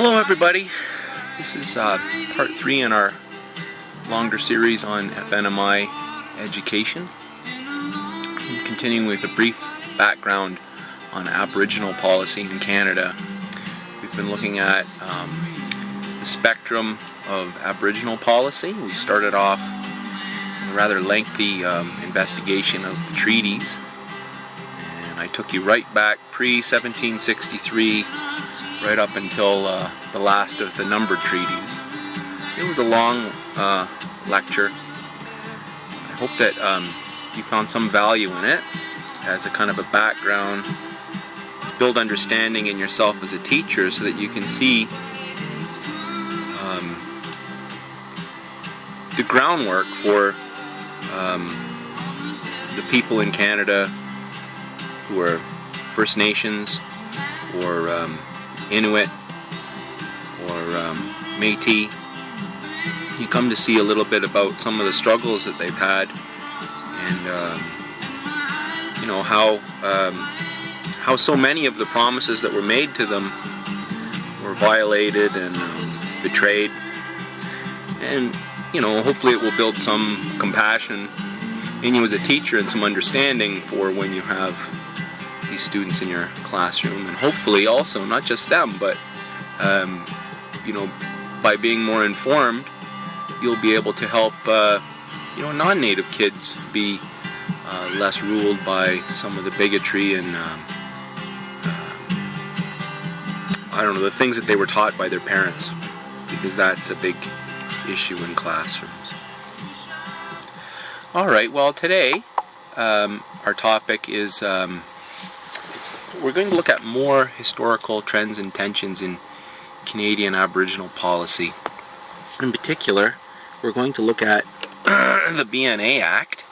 Hello everybody, this is part 3 in our longer series on FNMI education. I'm continuing with a brief background on Aboriginal policy in Canada. We've been looking at the spectrum of Aboriginal policy. We started off with a rather lengthy investigation of the treaties, and I took you right back pre-1763 right up until the last of the numbered treaties. It was a long lecture. I hope that you found some value in it as a kind of a background to build understanding in yourself as a teacher, so that you can see the groundwork for the people in Canada who are First Nations or Inuit or Métis. You come to see a little bit about some of the struggles that they've had, and how so many of the promises that were made to them were violated and betrayed. And hopefully it will build some compassion in you as a teacher and some understanding for when you have these students in your classroom, and hopefully also not just them, but by being more informed, you'll be able to help non-native kids be less ruled by some of the bigotry and the things that they were taught by their parents, because that's a big issue in classrooms. Alright, well today our topic is we're going to look at more historical trends and tensions in Canadian Aboriginal policy. In particular, we're going to look at the BNA Act,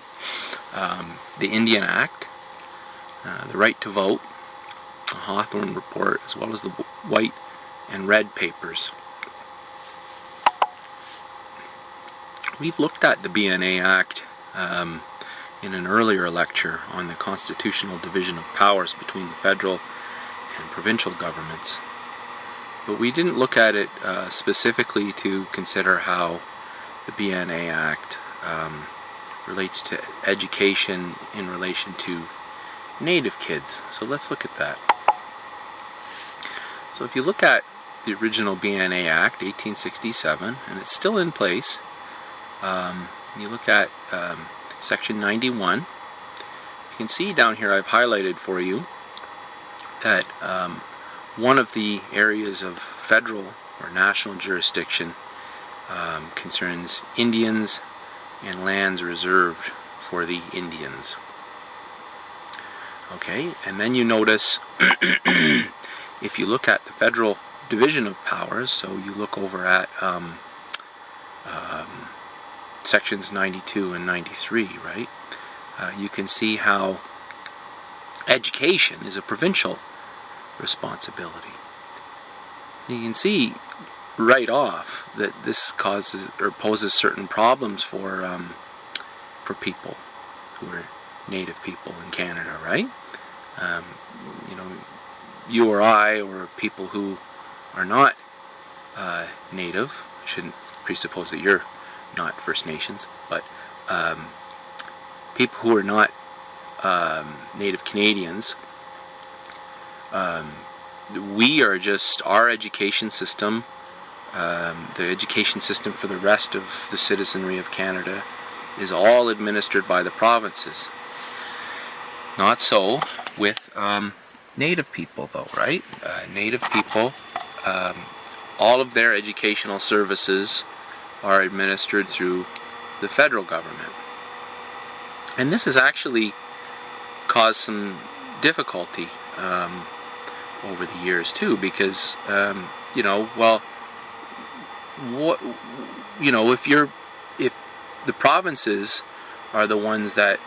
the Indian Act, the right to vote, the Hawthorn Report, as well as the White and Red Papers. We've looked at the BNA Act in an earlier lecture on the constitutional division of powers between the federal and provincial governments. But we didn't look at it specifically to consider how the BNA Act relates to education in relation to Native kids. So let's look at that. So if you look at the original BNA Act, 1867, and it's still in place, you look at Section 91, you can see down here I've highlighted for you that one of the areas of federal or national jurisdiction concerns Indians and lands reserved for the Indians. Okay, and then you notice if you look at the federal division of powers, so you look over at sections 92 and 93, right? You can see how education is a provincial responsibility. You can see right off that this causes or poses certain problems for people who are Native people in Canada, right? You or I, or people who are not Native, I shouldn't presuppose that you're not First Nations, but people who are not Native Canadians, we are just, our education system, the education system for the rest of the citizenry of Canada is all administered by the provinces. Not so with Native people though, right? Native people, all of their educational services are administered through the federal government. And this has actually caused some difficulty over the years too, because if the provinces are the ones that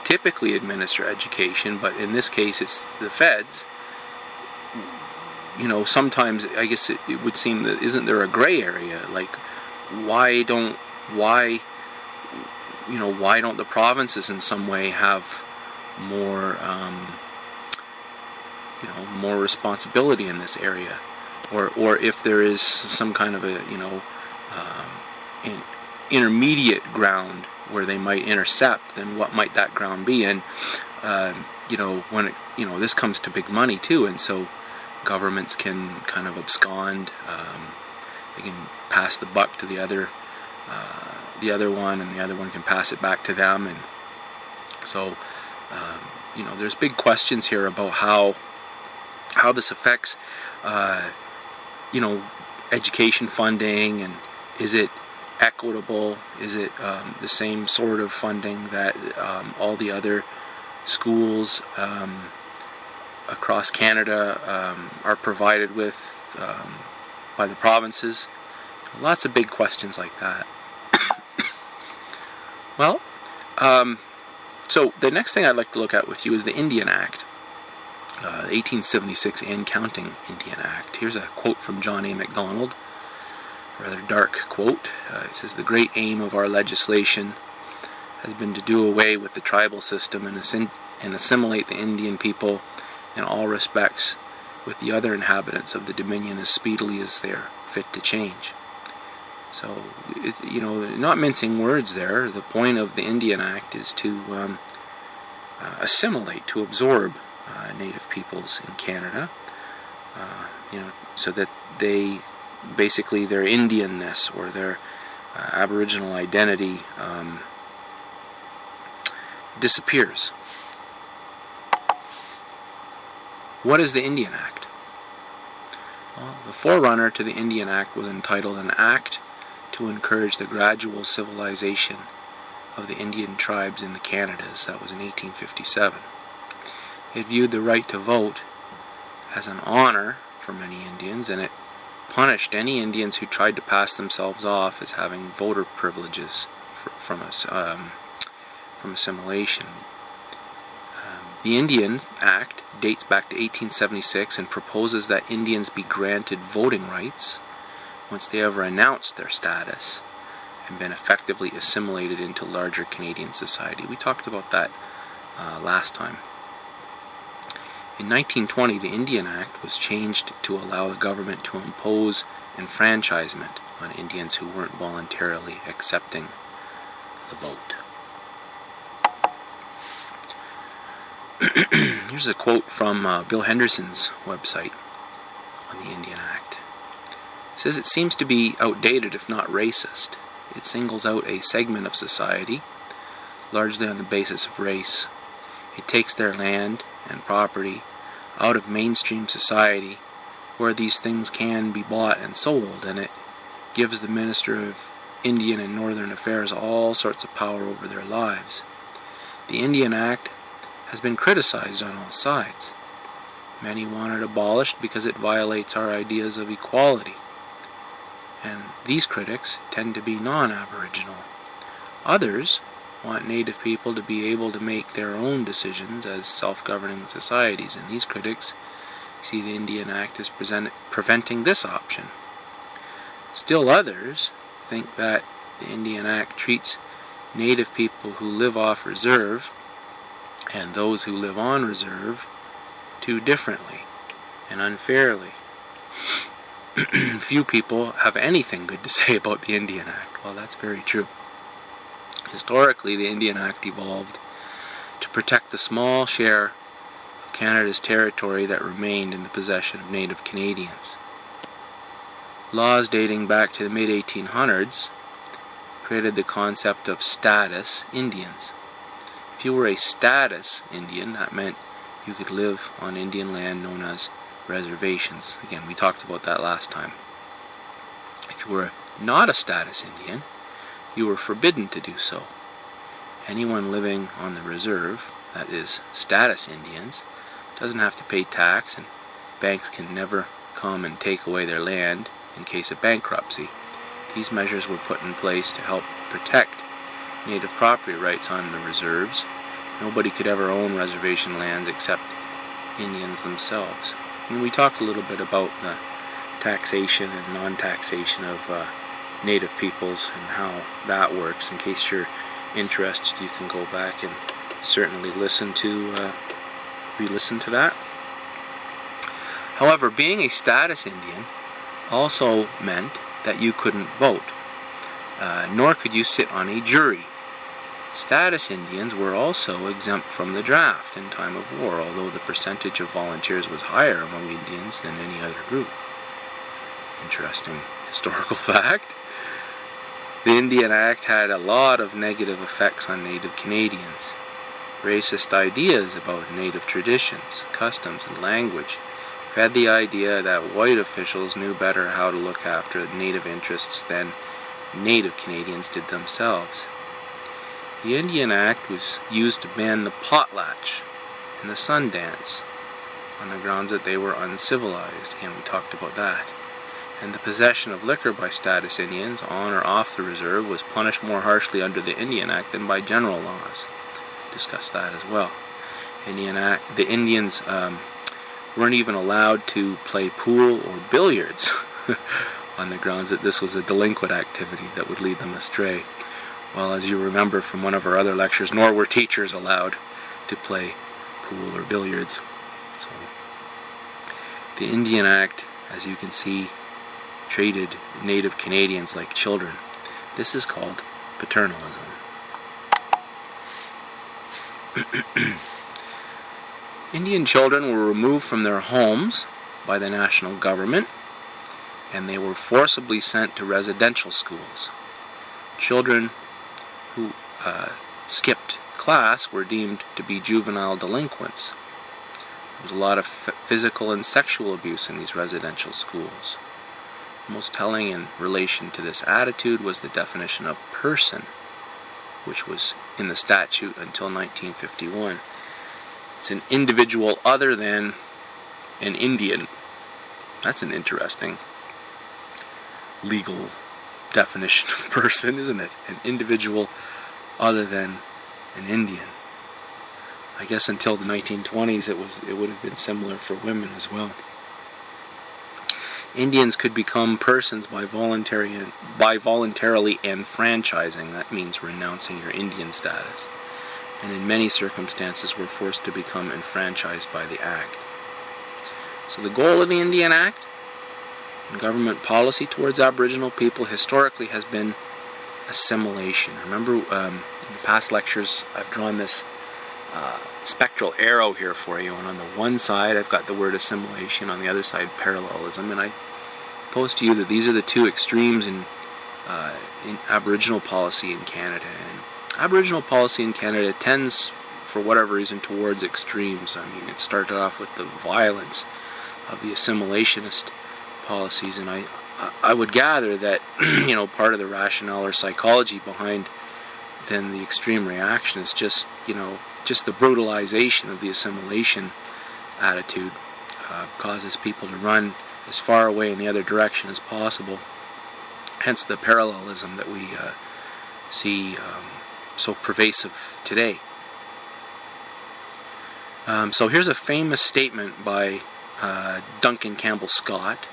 typically administer education, but in this case it's the feds, sometimes I guess it would seem that isn't there a gray area? Like, why don't the provinces in some way have more more responsibility in this area? or if there is some kind of a an intermediate ground where they might intercept, then what might that ground be? And when this comes to big money too, and so governments can kind of abscond. They can pass the buck to the other one, and the other one can pass it back to them, and so there's big questions here about how this affects education funding, and is it equitable? Is it the same sort of funding that all the other schools across Canada are provided with by the provinces? Lots of big questions like that. Well, so the next thing I'd like to look at with you is the Indian Act, the 1876 and Counting Indian Act. Here's a quote from John A. Macdonald, a rather dark quote. It says, "The great aim of our legislation has been to do away with the tribal system and assimilate the Indian people in all respects with the other inhabitants of the Dominion as speedily as they are fit to change." So, not mincing words there. The point of the Indian Act is to assimilate, to absorb Native peoples in Canada, so that they basically their Indianness or their Aboriginal identity disappears. What is the Indian Act? Well, the forerunner to the Indian Act was entitled An Act to Encourage the Gradual Civilization of the Indian Tribes in the Canadas. That was in 1857. It viewed the right to vote as an honor for many Indians, and it punished any Indians who tried to pass themselves off as having voter privileges from assimilation. The Indian Act dates back to 1876 and proposes that Indians be granted voting rights once they have renounced their status and been effectively assimilated into larger Canadian society. We talked about that last time. In 1920, the Indian Act was changed to allow the government to impose enfranchisement on Indians who weren't voluntarily accepting the vote. Here's a quote from Bill Henderson's website on the Indian Act. It says, "It seems to be outdated if not racist. It singles out a segment of society, largely on the basis of race. It takes their land and property out of mainstream society where these things can be bought and sold, and it gives the Minister of Indian and Northern Affairs all sorts of power over their lives. The Indian Act has been criticized on all sides. Many want it abolished because it violates our ideas of equality, and these critics tend to be non-Aboriginal. Others want Native people to be able to make their own decisions as self-governing societies, and these critics see the Indian Act as preventing this option. Still others think that the Indian Act treats Native people who live off reserve and those who live on reserve too differently and unfairly. Few people have anything good to say about the Indian Act." Well, that's very true. Historically, the Indian Act evolved to protect the small share of Canada's territory that remained in the possession of Native Canadians. Laws dating back to the mid-1800s created the concept of status Indians. If you were a status Indian, that meant you could live on Indian land known as reservations. Again, we talked about that last time. If you were not a status Indian, you were forbidden to do so. Anyone living on the reserve, that is, status Indians, doesn't have to pay tax, and banks can never come and take away their land in case of bankruptcy. These measures were put in place to help protect Native property rights on the reserves. Nobody could ever own reservation lands except Indians themselves. And we talked a little bit about the taxation and non-taxation of Native peoples and how that works. In case you're interested, you can go back and certainly re-listen to that. However, being a status Indian also meant that you couldn't vote, nor could you sit on a jury. Status Indians were also exempt from the draft in time of war, although the percentage of volunteers was higher among Indians than any other group. Interesting historical fact. The Indian Act had a lot of negative effects on Native Canadians. Racist ideas about Native traditions, customs, and language fed the idea that white officials knew better how to look after Native interests than Native Canadians did themselves. The Indian Act was used to ban the potlatch and the sun dance on the grounds that they were uncivilized. Again, we talked about that. And the possession of liquor by status Indians on or off the reserve was punished more harshly under the Indian Act than by general laws. Discuss that as well. The Indians weren't even allowed to play pool or billiards on the grounds that this was a delinquent activity that would lead them astray. Well, as you remember from one of our other lectures, nor were teachers allowed to play pool or billiards. So, the Indian Act, as you can see, treated Native Canadians like children. This is called paternalism. Indian children were removed from their homes by the national government, and they were forcibly sent to residential schools. Children who skipped class were deemed to be juvenile delinquents. There was a lot of physical and sexual abuse in these residential schools. Most telling in relation to this attitude was the definition of person, which was in the statute until 1951. It's an individual other than an Indian. That's an interesting legal definition of person, isn't it? An individual other than an Indian. I guess until the 1920s it would have been similar for women as well. Indians could become persons by voluntarily enfranchising. That means renouncing your Indian status. And in many circumstances were forced to become enfranchised by the Act. So the goal of the Indian Act and government policy towards Aboriginal people historically has been assimilation. Remember, in the past lectures I've drawn this spectral arrow here for you, and on the one side I've got the word assimilation, on the other side parallelism, and I pose to you that these are the two extremes in Aboriginal policy in Canada. And Aboriginal policy in Canada tends, for whatever reason, towards extremes. I mean, it started off with the violence of the assimilationist policies, and I would gather that part of the rationale or psychology behind then the extreme reaction is just the brutalization of the assimilation attitude causes people to run as far away in the other direction as possible. Hence the parallelism that we see so pervasive today. So here's a famous statement by Duncan Campbell Scott,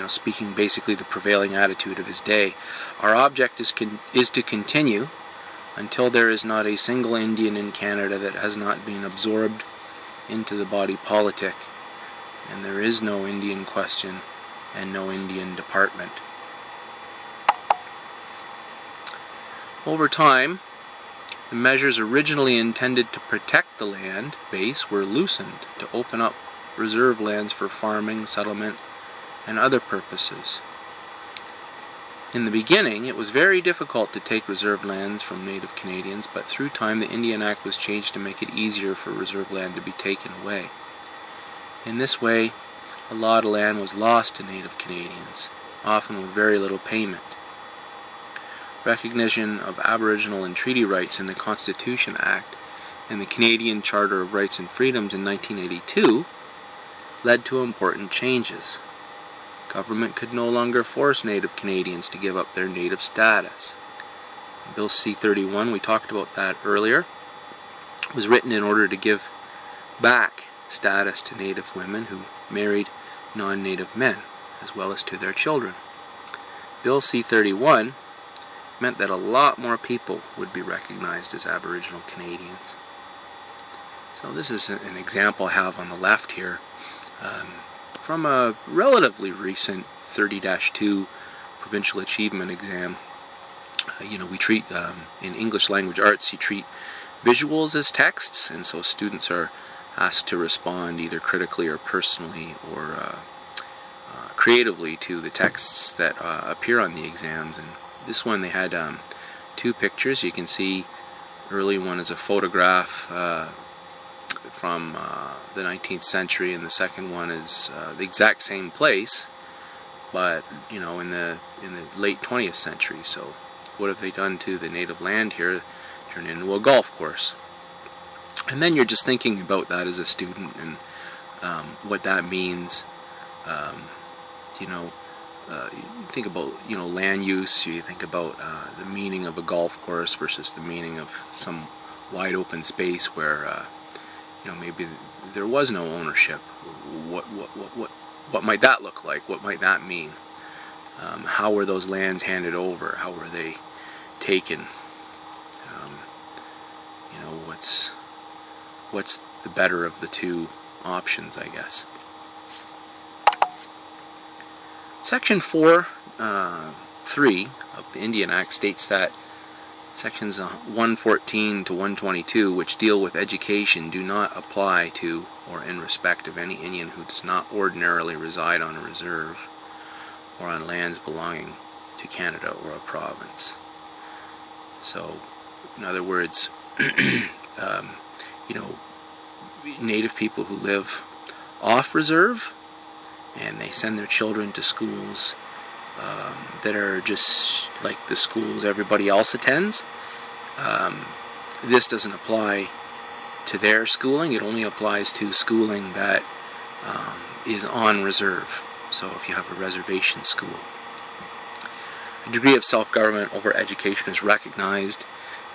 speaking basically the prevailing attitude of his day. Our object is to continue until there is not a single Indian in Canada that has not been absorbed into the body politic, and there is no Indian question and no Indian department. Over time, the measures originally intended to protect the land base were loosened to open up reserve lands for farming, settlement, and other purposes. In the beginning, it was very difficult to take reserve lands from Native Canadians, but through time the Indian Act was changed to make it easier for reserve land to be taken away. In this way, a lot of land was lost to Native Canadians, often with very little payment. Recognition of Aboriginal and treaty rights in the Constitution Act and the Canadian Charter of Rights and Freedoms in 1982 led to important changes. Government could no longer force Native Canadians to give up their Native status. Bill C-31, we talked about that earlier, was written in order to give back status to Native women who married non-Native men, as well as to their children. Bill C-31 meant that a lot more people would be recognized as Aboriginal Canadians. So this is an example I have on the left here. from a relatively recent 30-2 provincial achievement exam. We treat, in English language arts, you treat visuals as texts, and so students are asked to respond either critically or personally or creatively to the texts that appear on the exams. And this one, they had 2 pictures. You can see the early one is a photograph from the 19th century, and the second one is the exact same place, but in the late 20th century. So what have they done to the native land here? Turn it into a golf course. And then you're just thinking about that as a student and what that means. You think about land use. You think about the meaning of a golf course versus the meaning of some wide open space where maybe there was no ownership. What might that look like? What might that mean? How were those lands handed over? How were they taken? What's the better of the 2 options, I guess. Section 4.3 of the Indian Act states that sections 114 to 122, which deal with education, do not apply to or in respect of any Indian who does not ordinarily reside on a reserve or on lands belonging to Canada or a province. So, in other words, Native people who live off reserve and they send their children to schools that are just like the schools everybody else attends. This doesn't apply to their schooling. It only applies to schooling that is on reserve. So if you have a reservation school. A degree of self-government over education is recognized,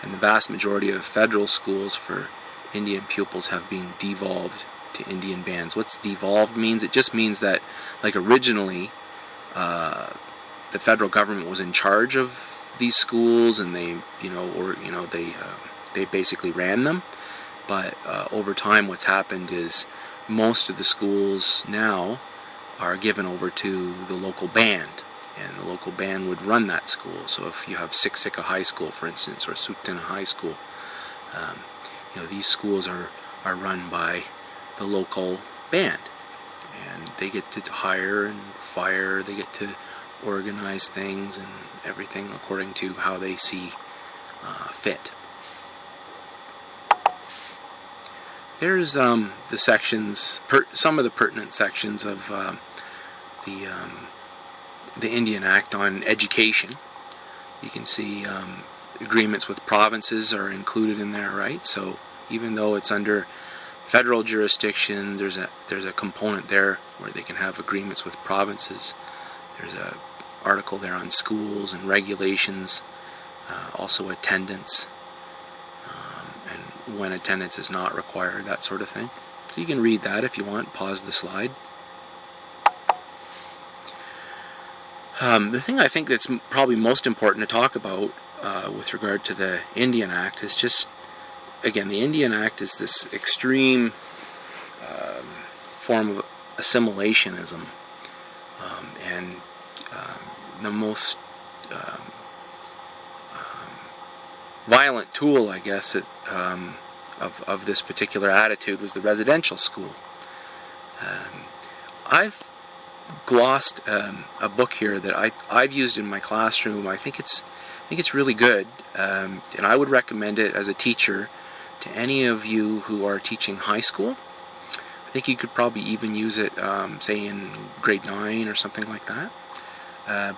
and the vast majority of federal schools for Indian pupils have been devolved to Indian bands. What's devolved means? It just means that, like, originally the federal government was in charge of these schools, and they basically ran them. But over time, what's happened is most of the schools now are given over to the local band, and the local band would run that school. So if you have Siksika High School, for instance, or Suktina High School, these schools are run by the local band, and they get to hire and fire, they get to organize things and everything according to how they see fit. There's the sections, some of the pertinent sections of the Indian Act on education. You can see agreements with provinces are included in there, right? So even though it's under federal jurisdiction, there's a component there where they can have agreements with provinces. There's a article there on schools and regulations, also attendance, and when attendance is not required, that sort of thing. So you can read that if you want. Pause the slide. The thing I think that's probably most important to talk about with regard to the Indian Act is just, again, the Indian Act is this extreme form of assimilationism, and the most violent tool, I guess, of this particular attitude was the residential school. I've glossed a book here that I've used in my classroom. I think it's really good, and I would recommend it as a teacher to any of you who are teaching high school. I think you could probably even use it, say, in grade 9 or something like that.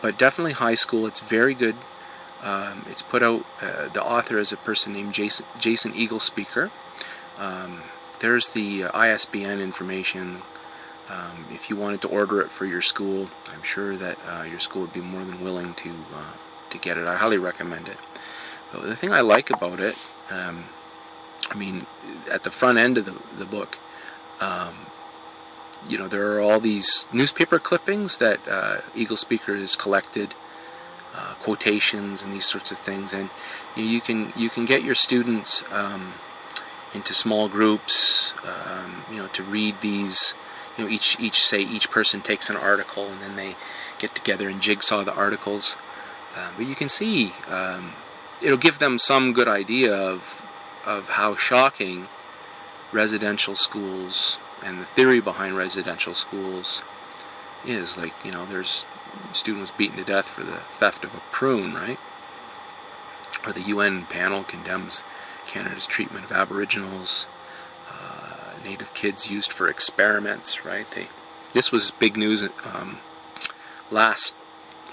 But definitely high school. It's very good. It's put out. The author is a person named Jason Eaglespeaker. There's the ISBN information. If you wanted to order it for your school, I'm sure that your school would be more than willing to get it. I highly recommend it. But the thing I like about it, at the front end of the book, there are all these newspaper clippings that Eaglespeaker has collected, quotations and these sorts of things, and you can get your students into small groups, to read these, each person takes an article, and then they get together and jigsaw the articles. But you can see it'll give them some good idea of how shocking residential schools and the theory behind residential schools is. Like, there's a student was beaten to death for the theft of a prune, right? Or the UN panel condemns Canada's treatment of Aboriginals, Native kids used for experiments, right? This was big news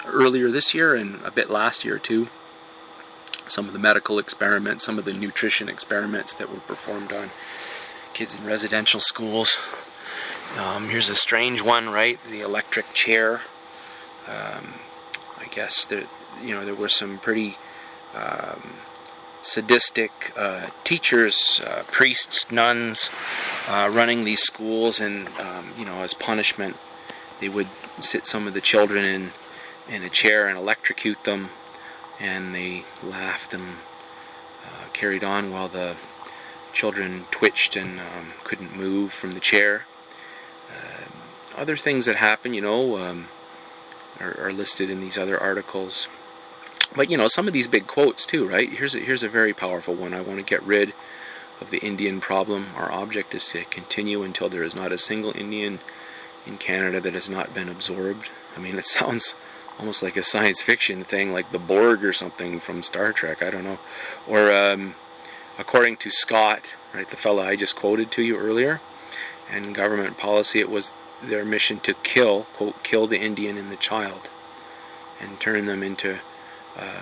earlier this year and a bit last year too. Some of the medical experiments, some of the nutrition experiments that were performed on kids in residential schools. Here's a strange one, right? The electric chair. I guess there were some pretty sadistic teachers, priests, nuns running these schools, and as punishment, they would sit some of the children in a chair and electrocute them, and they laughed and carried on while the children twitched and couldn't move from the chair. Other things that happen, are listed in these other articles. But some of these big quotes too, right? Here's a very powerful one. I want to get rid of the Indian problem. Our object is to continue until there is not a single Indian in Canada that has not been absorbed. I mean, it sounds almost like a science fiction thing, like the Borg or something from Star Trek. I don't know. Or according to Scott, right, the fellow I just quoted to you earlier, and government policy, it was their mission to kill, quote, kill the Indian and the child, and turn them into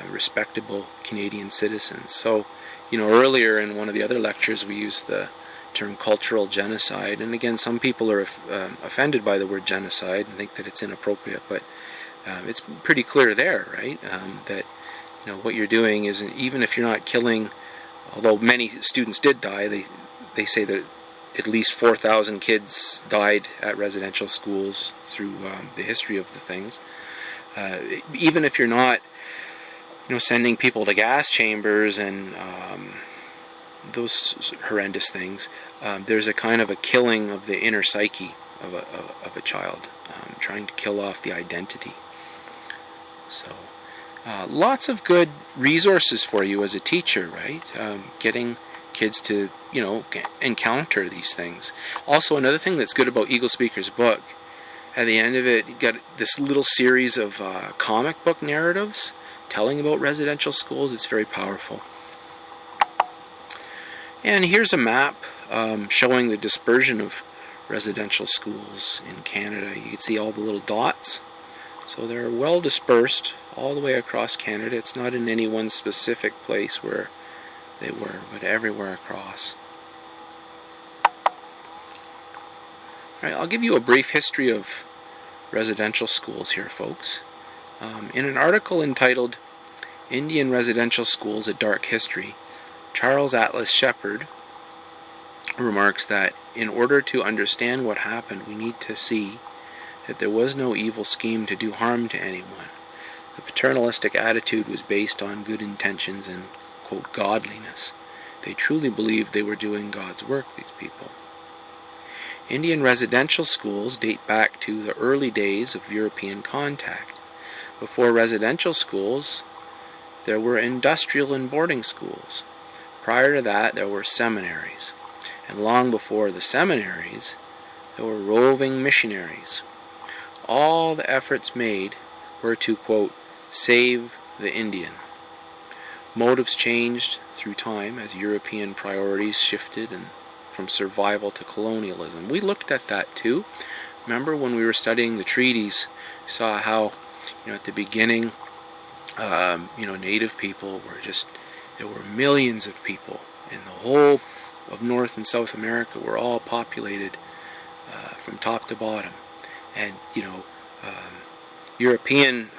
respectable Canadian citizens. So, earlier in one of the other lectures, we used the term cultural genocide, and again, some people are offended by the word genocide and think that it's inappropriate, but it's pretty clear there, right? That what you're doing is, even if you're not killing, although many students did die, they say that at least 4,000 kids died at residential schools through the history of the things. Even if you're not, sending people to gas chambers and those horrendous things, there's a kind of a killing of the inner psyche of a child, trying to kill off the identity. So, lots of good resources for you as a teacher, right? Getting kids to, encounter these things. Also, another thing that's good about Eagle Speaker's book, at the end of it, you got this little series of comic book narratives telling about residential schools. It's very powerful. And here's a map showing the dispersion of residential schools in Canada. You can see all the little dots. So they're well dispersed all the way across Canada. It's not in any one specific place where they were, but everywhere across. All right, I'll give you a brief history of residential schools here, folks. In an article entitled Indian Residential Schools, A Dark History, Charles Atlas Shepard remarks that in order to understand what happened, we need to see that there was no evil scheme to do harm to anyone. The paternalistic attitude was based on good intentions and, quote, godliness. They truly believed they were doing God's work, these people. Indian residential schools date back to the early days of European contact. Before residential schools, there were industrial and boarding schools. Prior to that, there were seminaries. And long before the seminaries, there were roving missionaries. All the efforts made were to, quote, save the Indian. Motives changed through time as European priorities shifted and from survival to colonialism. We looked at that too. Remember when we were studying the treaties, we saw how, at the beginning, Native people were there were millions of people, and the whole of North and South America were all populated from top to bottom. And, European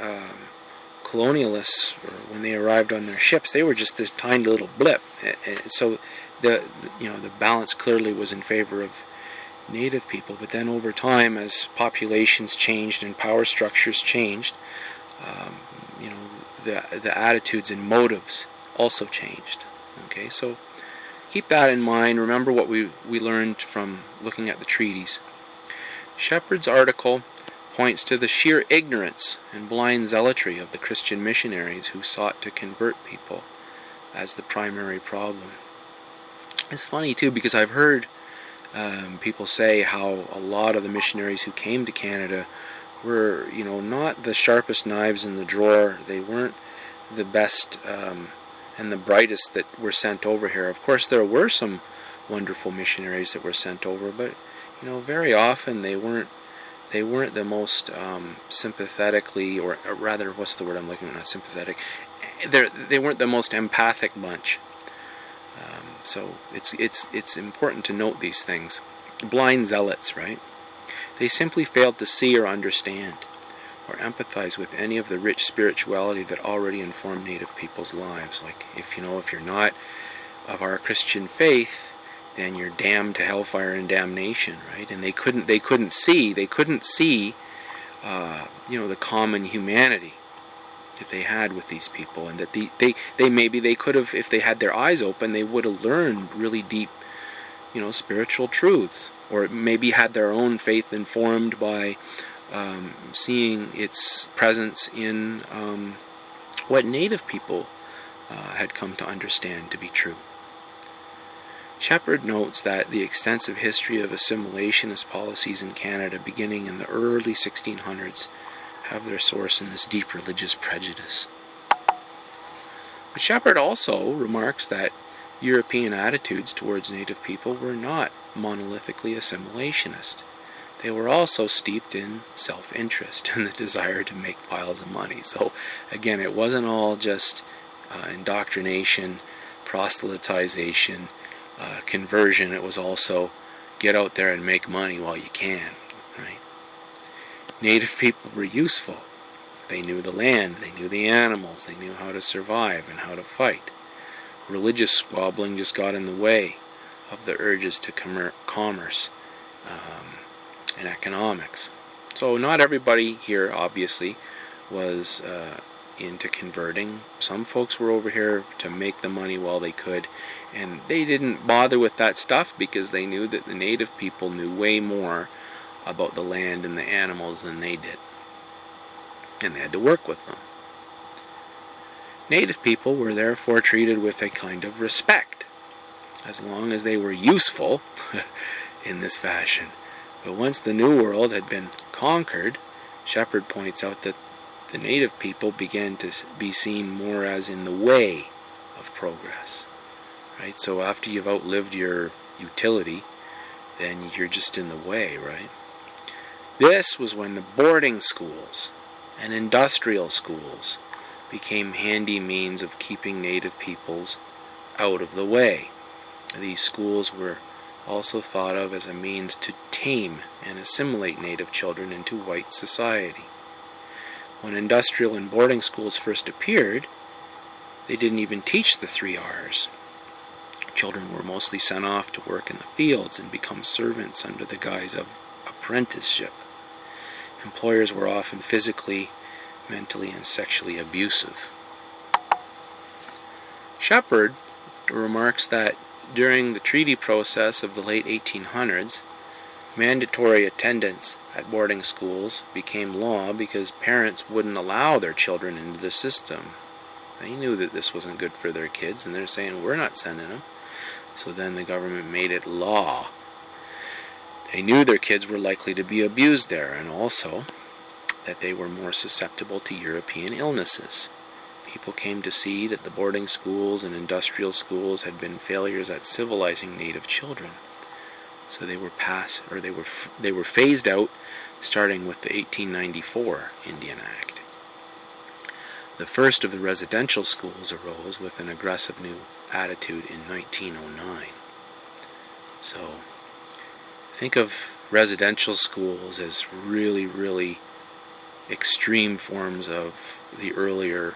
colonialists, when they arrived on their ships, they were just this tiny little blip. And so the balance clearly was in favor of Native people. But then over time, as populations changed and power structures changed, the attitudes and motives also changed. Okay, so keep that in mind. Remember what we learned from looking at the treaties. Shepherd's article points to the sheer ignorance and blind zealotry of the Christian missionaries who sought to convert people as the primary problem. It's funny too, because I've heard people say how a lot of the missionaries who came to Canada were, not the sharpest knives in the drawer. They weren't the best and the brightest that were sent over here. Of course, there were some wonderful missionaries that were sent over, but very often they weren't the most sympathetically, or rather, what's the word I'm looking at? Not sympathetic. They weren't the most empathic bunch. So it's important to note these things. Blind zealots, right? They simply failed to see or understand or empathize with any of the rich spirituality that already informed Native people's lives. Like, if you're not of our Christian faith, then you're damned to hellfire and damnation, right? And they couldn't see the common humanity that they had with these people, and that they could have, if they had their eyes open, they would have learned really deep, spiritual truths, or maybe had their own faith informed by seeing its presence in what Native people had come to understand to be true. Shepherd notes that the extensive history of assimilationist policies in Canada beginning in the early 1600s have their source in this deep religious prejudice. But Shepherd also remarks that European attitudes towards Native people were not monolithically assimilationist. They were also steeped in self-interest and the desire to make piles of money. So again, it wasn't all just indoctrination, proselytization, conversion. It was also get out there and make money while you can, right? Native people were useful. They knew the land, they knew the animals, they knew how to survive and how to fight. Religious squabbling just got in the way of the urges to commerce and economics. So not everybody here, obviously, was into converting. Some folks were over here to make the money while they could, and they didn't bother with that stuff because they knew that the Native people knew way more about the land and the animals than they did, and they had to work with them. Native people were therefore treated with a kind of respect, as long as they were useful in this fashion. But once the New World had been conquered, Shepherd points out that the Native people began to be seen more as in the way of progress. Right? So after you've outlived your utility, then you're just in the way, right? This was when the boarding schools and industrial schools became handy means of keeping Native peoples out of the way. These schools were also thought of as a means to tame and assimilate Native children into white society. When industrial and boarding schools first appeared, they didn't even teach the 3 R's. Children were mostly sent off to work in the fields and become servants under the guise of apprenticeship. Employers were often physically, mentally, and sexually abusive. Shepherd remarks that during the treaty process of the late 1800s, mandatory attendance at boarding schools became law because parents wouldn't allow their children into the system. They knew that this wasn't good for their kids, and they're saying, we're not sending them. So then the government made it law. They knew their kids were likely to be abused there, and also that they were more susceptible to European illnesses. People came to see that the boarding schools and industrial schools had been failures at civilizing Native children. So they were phased out, starting with the 1894 Indian Act. The first of the residential schools arose with an aggressive new attitude in 1909. So think of residential schools as really, really extreme forms of the earlier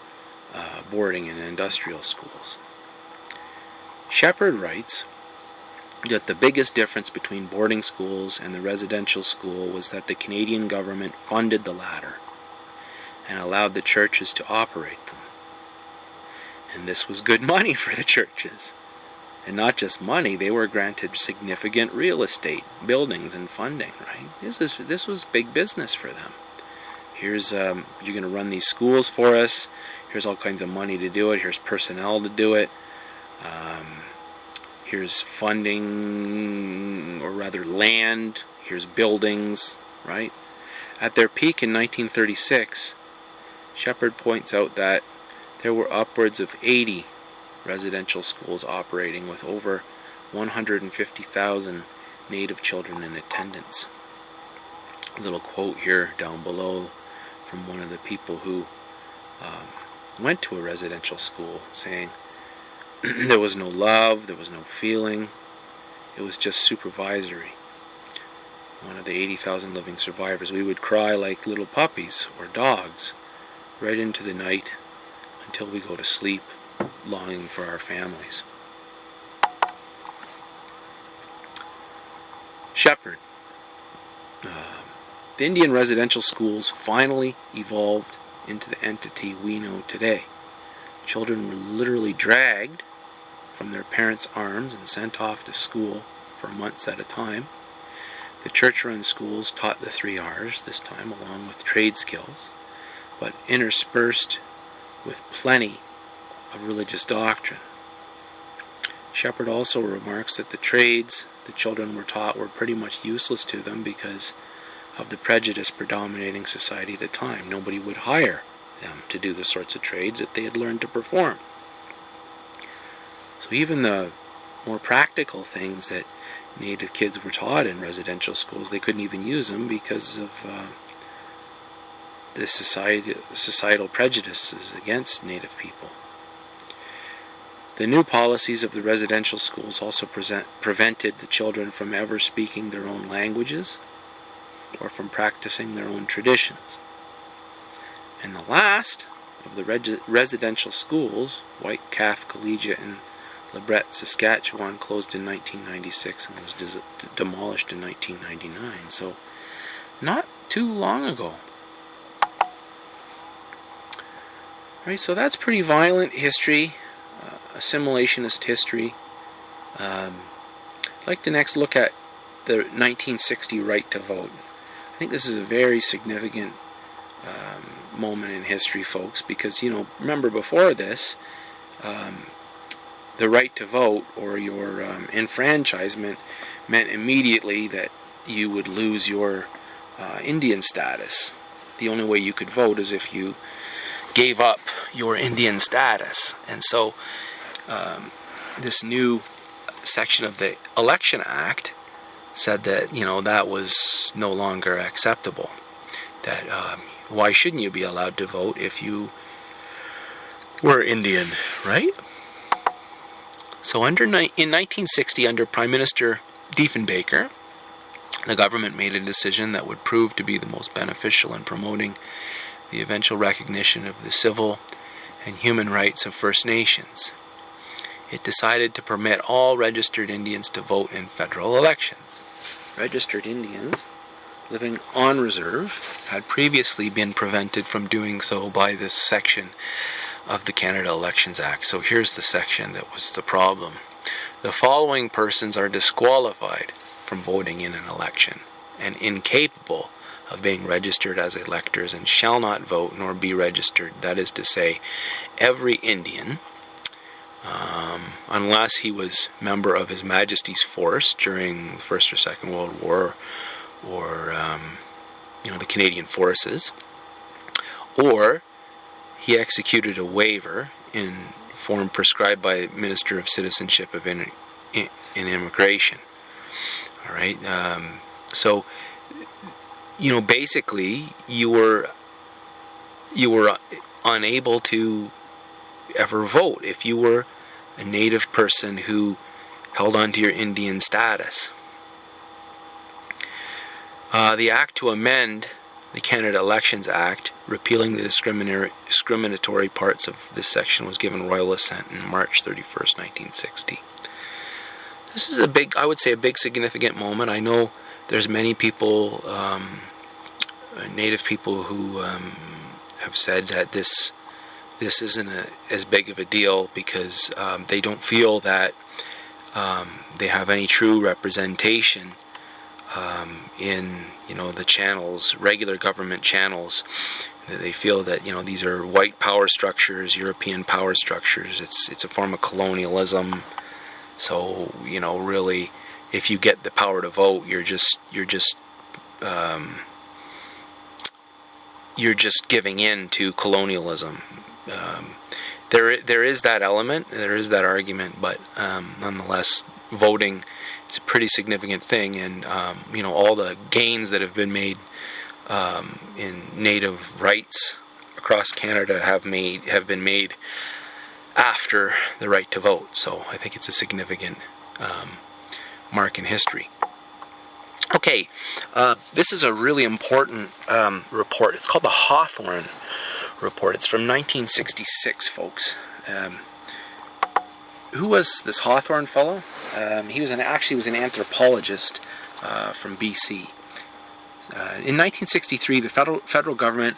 boarding and industrial schools. Shepherd writes that the biggest difference between boarding schools and the residential school was that the Canadian government funded the latter and allowed the churches to operate them. And this was good money for the churches. And not just money, they were granted significant real estate, buildings, and funding, right? This was big business for them. Here's, you're going to run these schools for us. Here's all kinds of money to do it. Here's personnel to do it. Here's funding, or rather land. Here's buildings, right? At their peak in 1936, Shepherd points out that there were upwards of 80 residential schools operating with over 150,000 Native children in attendance. A little quote here down below from one of the people who went to a residential school, saying, there was no love, there was no feeling, it was just supervisory. One of the 80,000 living survivors, we would cry like little puppies or dogs right into the night until we go to sleep, longing for our families. Shepherd. The Indian residential schools finally evolved into the entity we know today. Children were literally dragged from their parents' arms and sent off to school for months at a time. The church-run schools taught the 3 R's this time, along with trade skills, but interspersed with plenty of religious doctrine. Shepherd also remarks that the trades the children were taught were pretty much useless to them because of the prejudice predominating society at the time. Nobody would hire them to do the sorts of trades that they had learned to perform. So even the more practical things that Native kids were taught in residential schools, they couldn't even use them because of the societal prejudices against Native people. The new policies of the residential schools also prevented the children from ever speaking their own languages or from practicing their own traditions. And the last of the residential schools, White Calf Collegiate in LeBret, Saskatchewan, closed in 1996 and was demolished in 1999. So, not too long ago. Right, so that's pretty violent history, assimilationist history. I'd like to next look at the 1960 right to vote. I think this is a very significant moment in history, folks, because, remember before this, the right to vote or your enfranchisement meant immediately that you would lose your Indian status. The only way you could vote is if you gave up your Indian status. And so this new section of the Election Act said that, that was no longer acceptable. That why shouldn't you be allowed to vote if you were Indian, right? So in 1960, under Prime Minister Diefenbaker, the government made a decision that would prove to be the most beneficial in promoting the eventual recognition of the civil and human rights of First Nations. It decided to permit all registered Indians to vote in federal elections. Registered Indians living on reserve had previously been prevented from doing so by this section of the Canada Elections Act. So here's the section that was the problem. The following persons are disqualified from voting in an election and incapable of being registered as electors and shall not vote nor be registered. That is to say, every Indian, unless he was member of His Majesty's force during the First or Second World War, or the Canadian forces, or he executed a waiver in form prescribed by the Minister of Citizenship and Immigration. All right. So, basically, you were unable to ever vote if you were a Native person who held on to your Indian status. The Act to amend the Canada Elections Act, repealing the discriminatory parts of this section, was given royal assent on March 31st, 1960. This is a big significant moment. I know there's many people, Native people, who have said that this isn't as big of a deal because they don't feel that they have any true representation in the channels, regular government channels. They feel that these are white power structures, European power structures. It's a form of colonialism. So really, if you get the power to vote, you're just giving in to colonialism. There is that element, there is that argument, but nonetheless, voting is a pretty significant thing, and all the gains that have been made in Native rights across Canada have been made after the right to vote. So I think it's a significant mark in history. Okay, this is a really important report. It's called the Hawthorn Report. It's from 1966, folks. Who was this Hawthorn fellow? He was an anthropologist from BC. In 1963, the federal government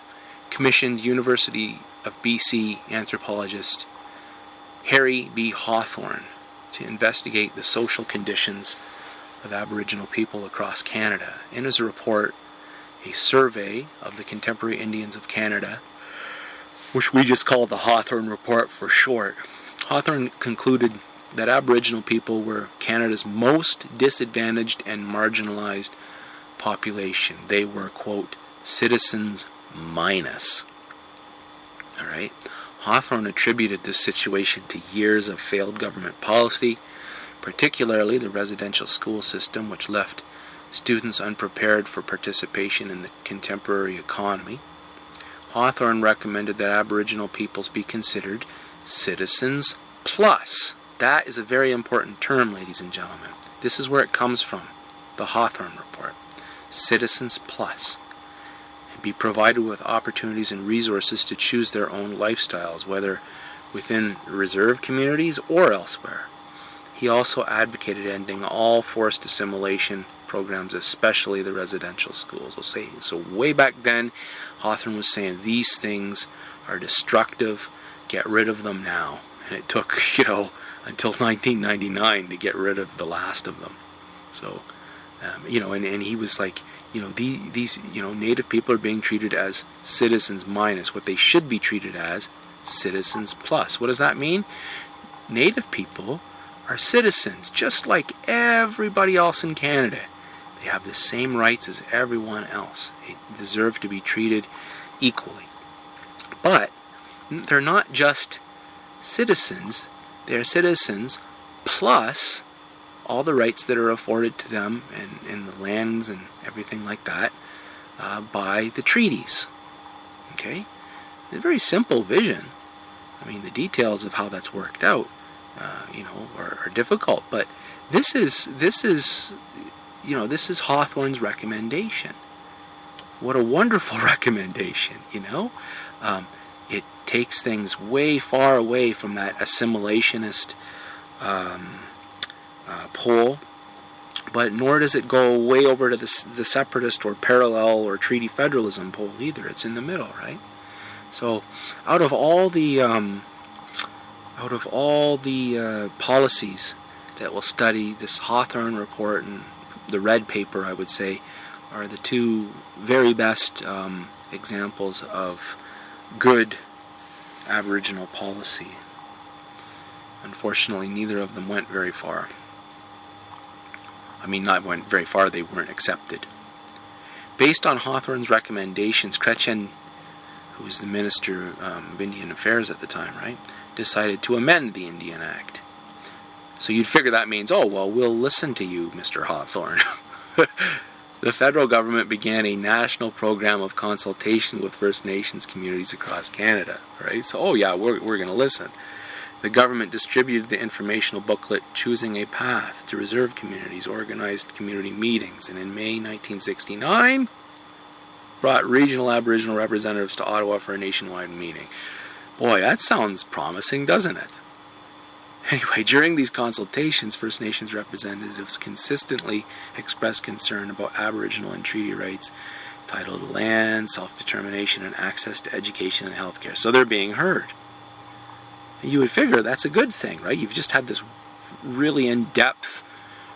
commissioned University of BC anthropologist Harry B. Hawthorn to investigate the social conditions of Aboriginal people across Canada. In his report, a survey of the contemporary Indians of Canada, which we just call the Hawthorn Report for short, Hawthorn concluded that Aboriginal people were Canada's most disadvantaged and marginalized population. They were, quote, citizens minus. All right. Hawthorn attributed this situation to years of failed government policy, particularly the residential school system, which left students unprepared for participation in the contemporary economy. Hawthorn recommended that Aboriginal peoples be considered citizens plus. That is a very important term, ladies and gentlemen. This is where it comes from, the Hawthorn Report. Citizens plus. And be provided with opportunities and resources to choose their own lifestyles, whether within reserve communities or elsewhere. He also advocated ending all forced assimilation programs, especially the residential schools. So way back then, Hawthorn was saying these things are destructive, get rid of them now. And it took, until 1999 to get rid of the last of them. So, and he was like, these Native people are being treated as citizens minus, what they should be treated as citizens plus. What does that mean? Native people are citizens, just like everybody else in Canada. They have the same rights as everyone else. They deserve to be treated equally. But they're not just citizens, they're citizens plus all the rights that are afforded to them and the lands and everything like that by the treaties. Okay? It's a very simple vision. I mean, the details of how that's worked out are difficult, but this is Hawthorn's recommendation. What a wonderful recommendation, It takes things way far away from that assimilationist pole, but nor does it go way over to the separatist or parallel or treaty federalism pole either. It's in the middle, right? So, out of all the policies that will study this Hawthorn Report and the Red Paper, I would say, are the two very best examples of good Aboriginal policy. Unfortunately, neither of them went very far. I mean, not went very far, they weren't accepted. Based on Hawthorn's recommendations, Chrétien, who was the Minister of Indian Affairs at the time, right, decided to amend the Indian Act. So you'd figure that means, we'll listen to you, Mr. Hawthorn. The federal government began a national program of consultation with First Nations communities across Canada, right? So, we're going to listen. The government distributed the informational booklet, Choosing a Path to Reserve Communities, organized community meetings, and in May 1969, brought regional Aboriginal representatives to Ottawa for a nationwide meeting. Boy, that sounds promising, doesn't it? Anyway, during these consultations, First Nations representatives consistently expressed concern about Aboriginal and treaty rights, title to land, self-determination, and access to education and healthcare. So they're being heard. And you would figure that's a good thing, right? You've just had this really in-depth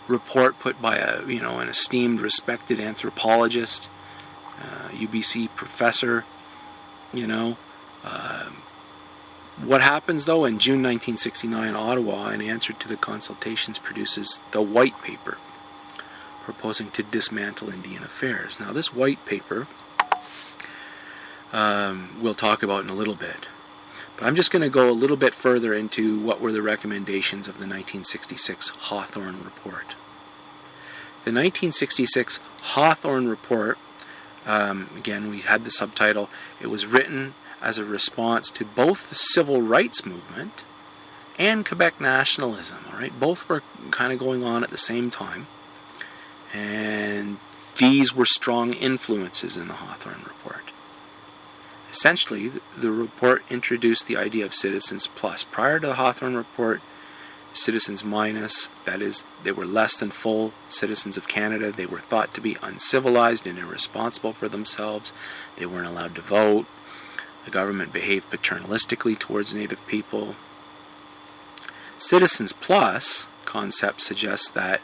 report put by an esteemed, respected anthropologist, UBC professor. What happens though in June 1969, Ottawa, in answer to the consultations, produces the White Paper, proposing to dismantle Indian affairs. Now, this White Paper we'll talk about in a little bit. But I'm just going to go a little bit further into what were the recommendations of the 1966 Hawthorn Report. The 1966 Hawthorn Report, again, we had the subtitle, it was written as a response to both the civil rights movement and Quebec nationalism. All right, both were kind of going on at the same time, and these were strong influences in the Hawthorn Report. Essentially, the report introduced the idea of Citizens Plus. Prior to the Hawthorne Report, Citizens Minus, that is, they were less than full citizens of Canada. They were thought to be uncivilized and irresponsible for themselves. They weren't allowed to vote. The government behaved paternalistically towards Native people. Citizens Plus concept suggests that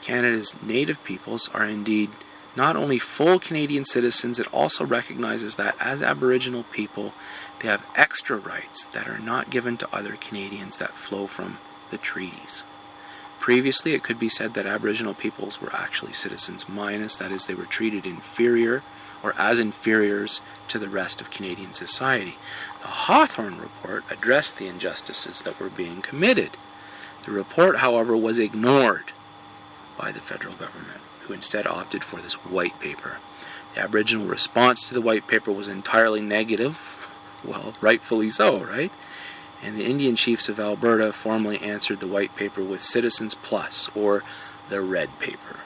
Canada's Native peoples are indeed not only full Canadian citizens, it also recognizes that as Aboriginal people, they have extra rights that are not given to other Canadians that flow from the treaties. Previously, it could be said that Aboriginal peoples were actually Citizens Minus, that is, they were treated inferior or as inferiors to the rest of Canadian society. The Hawthorne Report addressed the injustices that were being committed. The report, however, was ignored by the federal government, who instead opted for this White Paper. The Aboriginal response to the White Paper was entirely negative. Well, rightfully so, right? And the Indian chiefs of Alberta formally answered the White Paper with Citizens Plus, or the Red Paper.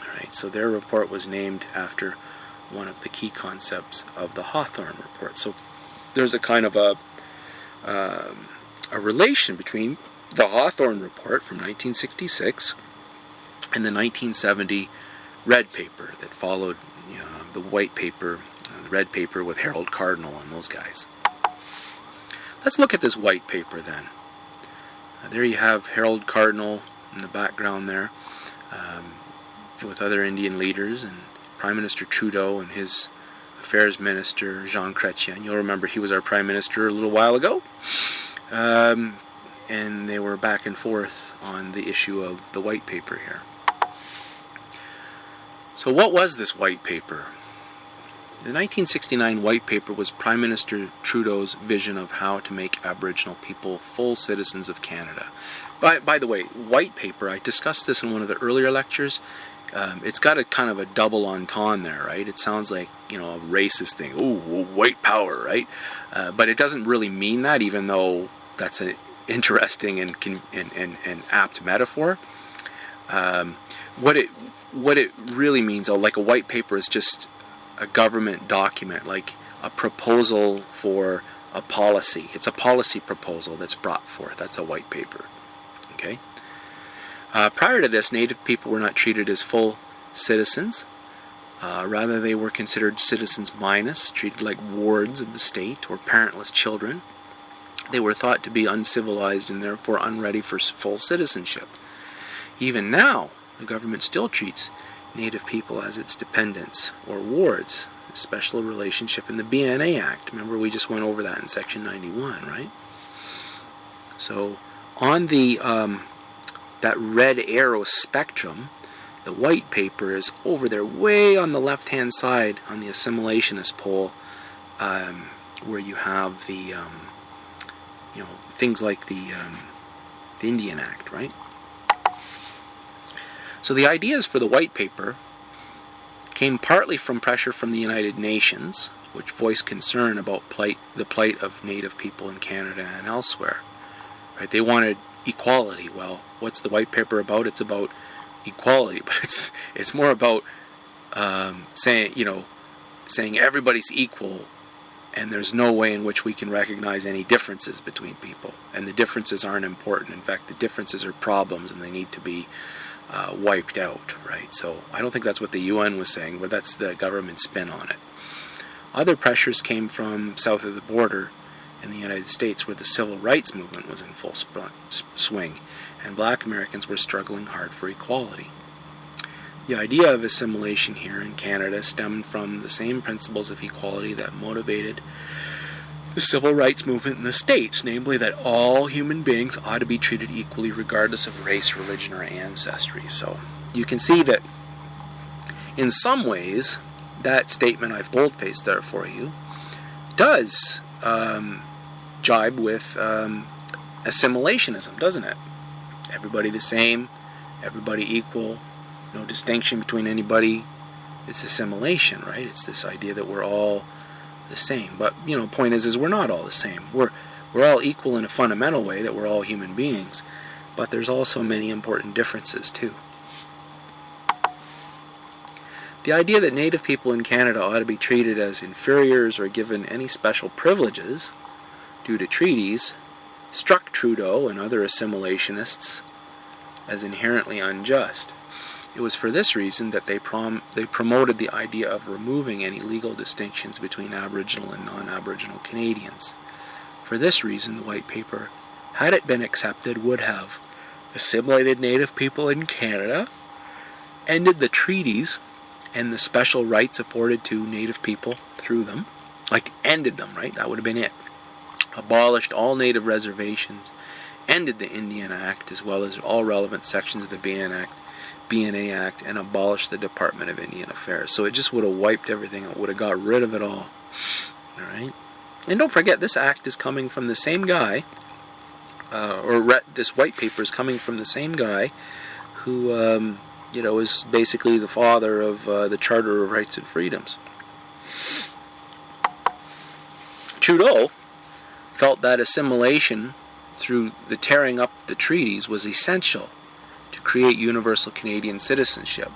All right, so their report was named after one of the key concepts of the Hawthorne Report. So there's a kind of a relation between the Hawthorne Report from 1966 and the 1970 Red Paper that followed the White Paper, the Red Paper with Harold Cardinal and those guys. Let's look at this White Paper then. There you have Harold Cardinal in the background there, with other Indian leaders, and Prime Minister Trudeau and his Affairs Minister Jean Chrétien. You'll remember he was our Prime Minister a little while ago. And they were back and forth on the issue of the White Paper here. So what was this White Paper? The 1969 White Paper was Prime Minister Trudeau's vision of how to make Aboriginal people full citizens of Canada. By the way, White Paper, I discussed this in one of the earlier lectures. It's got a kind of a double entendre there, right? It sounds like, a racist thing. Ooh, white power, right? But it doesn't really mean that, even though that's an interesting and apt metaphor. What it really means, like a White Paper is just a government document, like a proposal for a policy. It's a policy proposal that's brought forth. That's a White Paper. Okay. Prior to this, Native people were not treated as full citizens. Rather, they were considered Citizens Minus, treated like wards of the state or parentless children. They were thought to be uncivilized and therefore unready for full citizenship. Even now, the government still treats Native people as its dependents or wards, a special relationship in the BNA Act. Remember, we just went over that in Section 91, right? So, on the that red arrow spectrum, the White Paper is over there, way on the left-hand side on the assimilationist pole, where you have the things like the Indian Act, right? So the ideas for the White Paper came partly from pressure from the United Nations, which voiced concern about the plight of Native people in Canada and elsewhere. Right? They wanted equality. Well, what's the White Paper about? It's about equality, but it's more about saying everybody's equal, and there's no way in which we can recognize any differences between people, and the differences aren't important. In fact, the differences are problems, and they need to be wiped out, right? So I don't think that's what the UN was saying, but that's the government spin on it. Other pressures came from south of the border in the United States, where the civil rights movement was in full swing, and black Americans were struggling hard for equality. The idea of assimilation here in Canada stemmed from the same principles of equality that motivated the civil rights movement in the States, namely that all human beings ought to be treated equally regardless of race, religion, or ancestry. So you can see that in some ways that statement I've boldfaced there for you does jibe with assimilationism, doesn't it? Everybody the same, everybody equal, no distinction between anybody. It's assimilation, right? It's this idea that we're all the same. But, point is we're not all the same. We're all equal in a fundamental way, that we're all human beings. But there's also many important differences, too. The idea that Native people in Canada ought to be treated as inferiors or given any special privileges due to treaties struck Trudeau and other assimilationists as inherently unjust. It was for this reason that they promoted the idea of removing any legal distinctions between Aboriginal and non-Aboriginal Canadians. For this reason, the White Paper, had it been accepted, would have assimilated Native people in Canada, ended the treaties and the special rights afforded to Native people through them, ended them, right? That would have been it. Abolished all Native reservations, ended the Indian Act, as well as all relevant sections of the BNA Act, and abolished the Department of Indian Affairs. So it just would have wiped everything. It would have got rid of it all. Alright? And don't forget, this act is coming from the same guy, this white paper is coming from the same guy who, is basically the father of the Charter of Rights and Freedoms. Trudeau felt that assimilation through the tearing up the treaties was essential to create universal Canadian citizenship.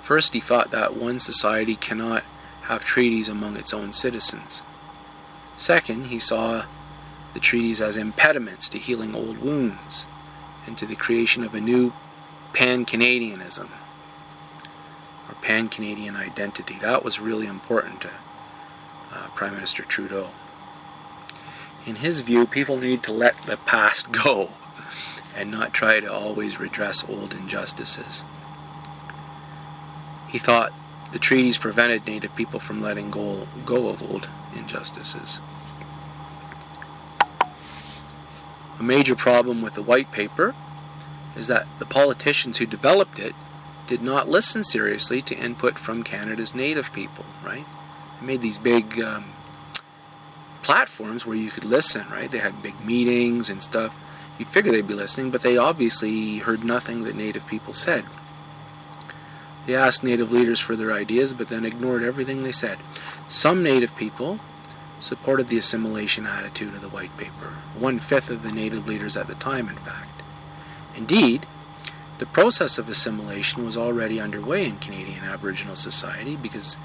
First, he thought that one society cannot have treaties among its own citizens. Second, he saw the treaties as impediments to healing old wounds and to the creation of a new pan-Canadianism or pan-Canadian identity. That was really important to Prime Minister Trudeau. In his view, people need to let the past go and not try to always redress old injustices. He thought the treaties prevented Native people from letting go of old injustices. A major problem with the White Paper is that the politicians who developed it did not listen seriously to input from Canada's Native people, right? They made these big platforms where you could listen, right? They had big meetings and stuff. You'd figure they'd be listening, but they obviously heard nothing that Native people said. They asked Native leaders for their ideas, but then ignored everything they said. Some Native people supported the assimilation attitude of the White Paper. 1/5 of the Native leaders at the time, in fact. Indeed, the process of assimilation was already underway in Canadian Aboriginal society because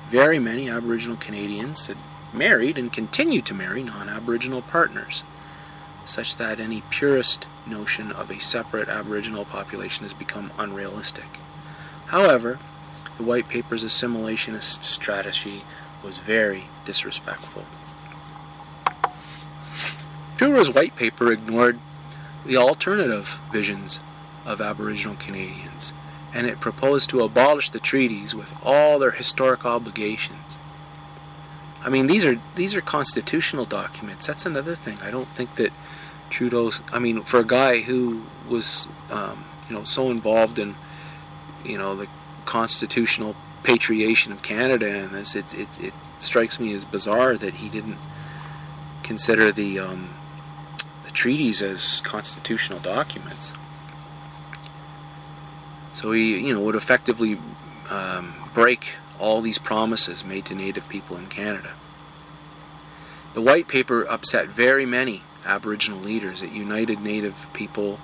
very many Aboriginal Canadians had married and continued to marry non-Aboriginal partners, such that any purist notion of a separate Aboriginal population has become unrealistic. However, the White Paper's assimilationist strategy was very disrespectful. Trudeau's White Paper ignored the alternative visions of Aboriginal Canadians, and it proposed to abolish the treaties with all their historic obligations. I mean, these are constitutional documents. That's another thing. I don't think that Trudeau's, for a guy who was, so involved in, the constitutional patriation of Canada and this, it strikes me as bizarre that he didn't consider the treaties as constitutional documents. So he, would effectively break all these promises made to Native people in Canada. The White Paper upset very many Aboriginal leaders. It united Native people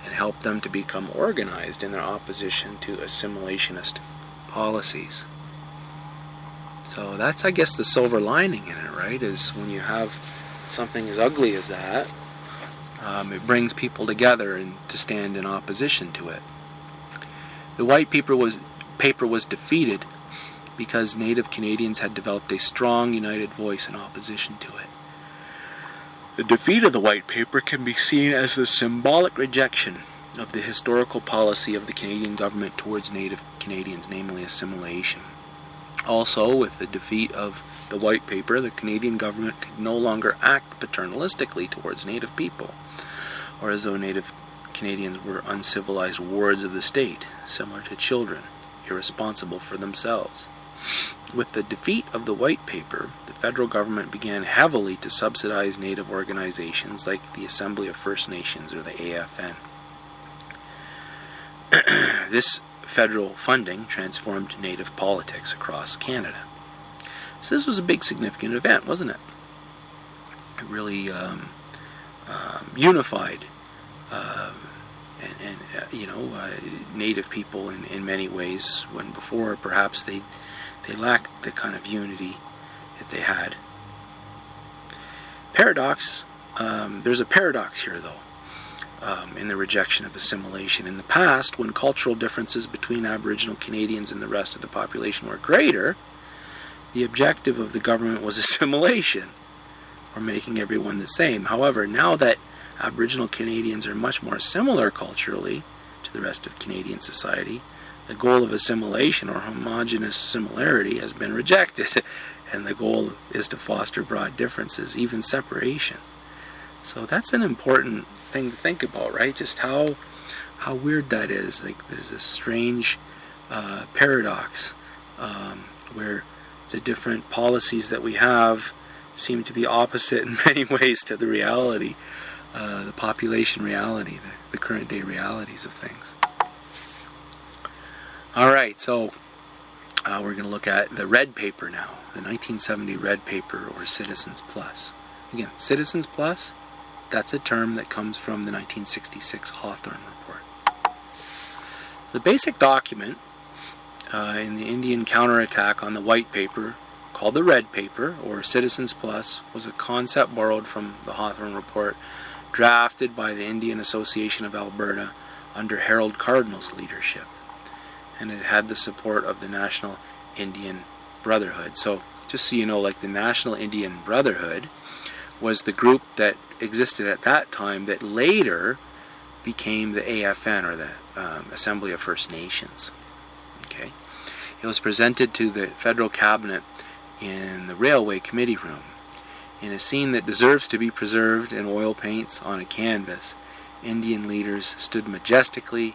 and helped them to become organized in their opposition to assimilationist policies. So that's, I guess, the silver lining in it, right? Is when you have something as ugly as that, it brings people together and to stand in opposition to it. The White Paper was defeated because Native Canadians had developed a strong, united voice in opposition to it. The defeat of the White Paper can be seen as the symbolic rejection of the historical policy of the Canadian government towards Native Canadians, namely assimilation. Also, with the defeat of the White Paper, the Canadian government could no longer act paternalistically towards Native people, or as though Native Canadians were uncivilized wards of the state, similar to children, irresponsible for themselves. With the defeat of the White Paper, the federal government began heavily to subsidize Native organizations like the Assembly of First Nations, or the AFN. This federal funding transformed Native politics across Canada. So this was a big significant event, wasn't it? It really unified Native people in many ways, when before perhaps they lacked the kind of unity that they had. There's a paradox here, though, in the rejection of assimilation. In the past, when cultural differences between Aboriginal Canadians and the rest of the population were greater, the objective of the government was assimilation, or making everyone the same. However, now that Aboriginal Canadians are much more similar culturally to the rest of Canadian society, the goal of assimilation, or homogeneous similarity, has been rejected, and the goal is to foster broad differences, even separation. So that's an important thing to think about, right? Just how weird that is. Like, there's this strange paradox where the different policies that we have seem to be opposite in many ways to the reality, the population reality, the current day realities of things. Alright, so we're going to look at the Red Paper now, the 1970 Red Paper, or Citizens Plus. Again, Citizens Plus, that's a term that comes from the 1966 Hawthorn Report. The basic document in the Indian counterattack on the White Paper, called the Red Paper, or Citizens Plus, was a concept borrowed from the Hawthorne Report, drafted by the Indian Association of Alberta under Harold Cardinal's leadership. And it had the support of the National Indian Brotherhood. So, just so you know, like, the National Indian Brotherhood was the group that existed at that time that later became the AFN, or the Assembly of First Nations. Okay, it was presented to the federal cabinet in the Railway Committee room. In a scene that deserves to be preserved in oil paints on a canvas, Indian leaders stood majestically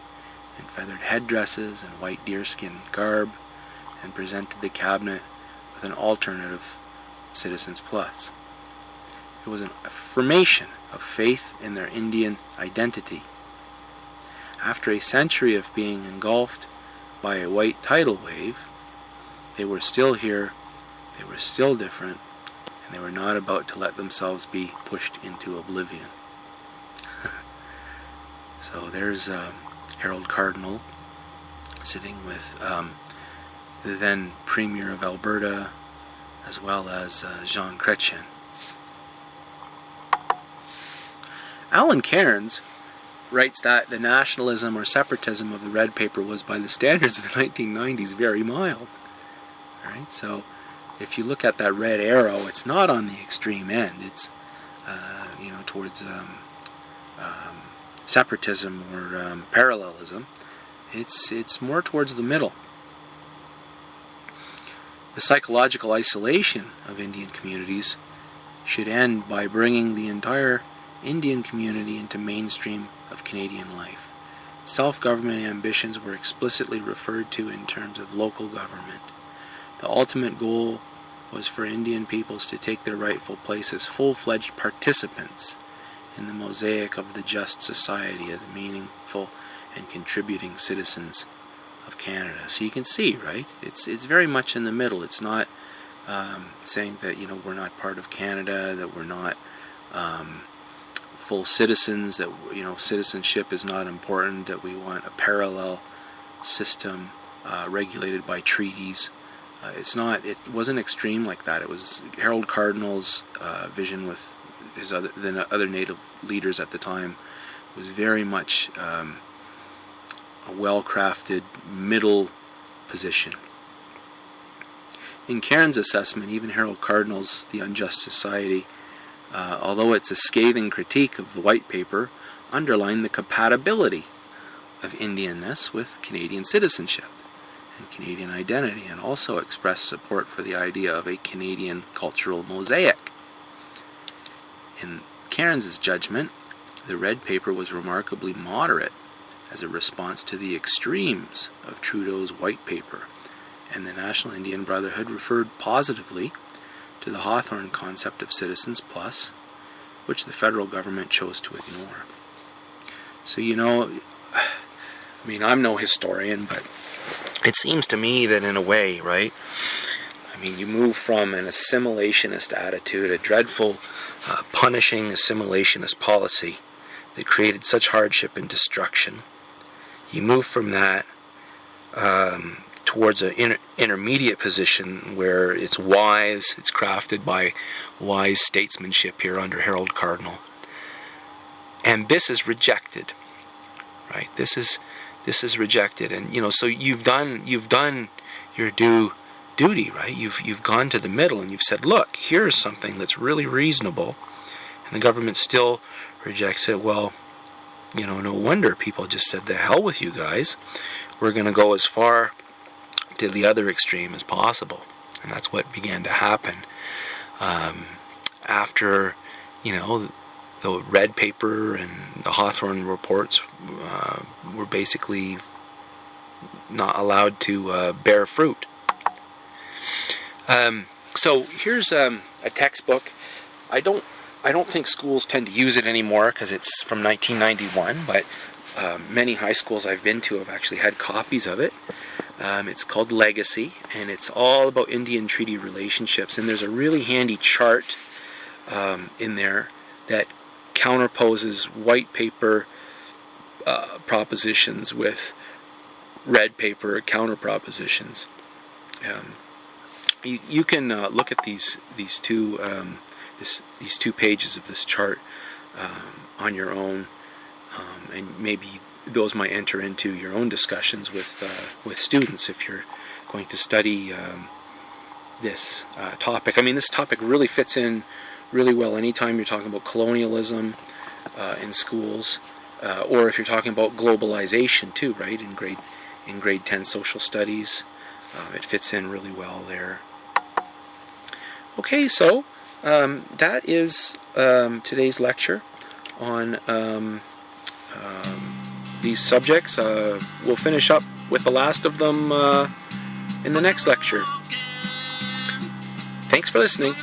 in feathered headdresses and white deerskin garb, and presented the cabinet with an alternative Citizens Plus. It was an affirmation of faith in their Indian identity. After a century of being engulfed by a white tidal wave, they were still here, they were still different, and they were not about to let themselves be pushed into oblivion. So there's Harold Cardinal sitting with the then Premier of Alberta, as well as Jean Chrétien. Alan Cairns writes that the nationalism or separatism of the Red Paper was, by the standards of the 1990s, very mild. Alright, so if you look at that red arrow, it's not on the extreme end. It's towards separatism or parallelism. It's more towards the middle. The psychological isolation of Indian communities should end by bringing the entire Indian community into mainstream of Canadian life. Self-government ambitions were explicitly referred to in terms of local government. The ultimate goal was for Indian peoples to take their rightful place as full-fledged participants in the mosaic of the just society, as meaningful and contributing citizens of Canada. So you can see, right? It's very much in the middle. It's not saying that we're not part of Canada, that we're not full citizens, that citizenship is not important, that we want a parallel system regulated by treaties. It wasn't extreme like that. It was Harold Cardinal's vision with the other Native leaders at the time was very much a well-crafted middle position. In Cairns' assessment, even Harold Cardinal's The Unjust Society although it's a scathing critique of the white paper, underlined the compatibility of Indianness with Canadian citizenship and Canadian identity, and also expressed support for the idea of a Canadian cultural mosaic. In Cairns' judgment, the red paper was remarkably moderate as a response to the extremes of Trudeau's white paper, and the National Indian Brotherhood referred positively to the Hawthorn concept of Citizens Plus, which the federal government chose to ignore. So, I mean, I'm no historian, but it seems to me that in a way, right, I mean, you move from an assimilationist attitude, a dreadful, punishing assimilationist policy that created such hardship and destruction. You move from that towards an intermediate position where it's wise, it's crafted by wise statesmanship here under Harold Cardinal. And this is rejected, right? This is rejected, and so you've done your duty, right? You've gone to the middle and you've said, look, here's something that's really reasonable, and the government still rejects it. Well, no wonder people just said, the hell with you guys. We're going to go as far to the other extreme as possible, and that's what began to happen after the red paper and the Hawthorn reports were basically not allowed to bear fruit. So here's a textbook. I don't think schools tend to use it anymore because it's from 1991, but many high schools I've been to have actually had copies of it. It's called Legacy, and it's all about Indian treaty relationships, and there's a really handy chart in there that counterposes white paper propositions with red paper counter propositions. You can look at these two pages of this chart on your own, and maybe those might enter into your own discussions with students if you're going to study this topic. I mean, this topic really fits in really well anytime you're talking about colonialism in schools, or if you're talking about globalization too, right? In grade 10 social studies, it fits in really well there. Okay, so that is today's lecture on these subjects. We'll finish up with the last of them in the next lecture. Thanks for listening.